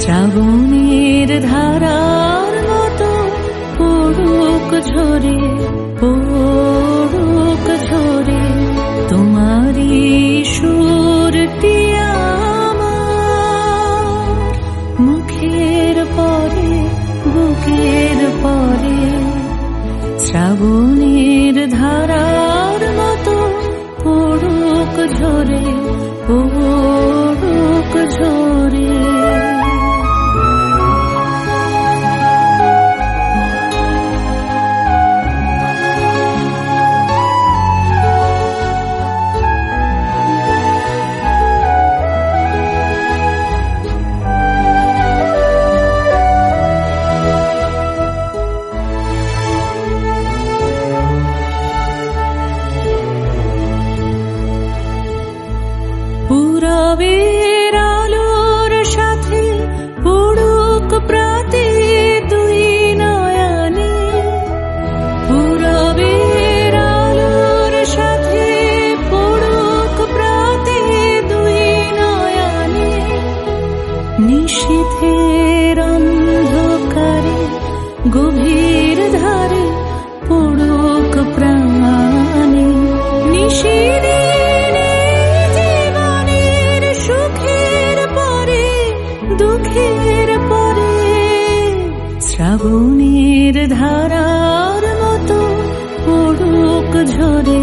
শ্রাবণের ধারার মতো পড়ুক ঝরে, পড়ুক ঝরে তোমারই সুরটি আমার মুখের পরে, বুকের পরে। শ্রাবণের ধারার মতো পড়ুক ঝরে, পড়ুক ঝরে। পূরবের আলোর সাথে পড়ুক প্রাতে দুই নয়নে, পূরবের আলোর সাথে পড়ুক প্রাতে দুই নয়নে। নিশীথের অন্ধকারে গভীর ধারে পড়ুক প্রাণে, নিশীথের দুঃখের পরে। শ্রাবণের ধারার মতো পড়ুক ঝরে,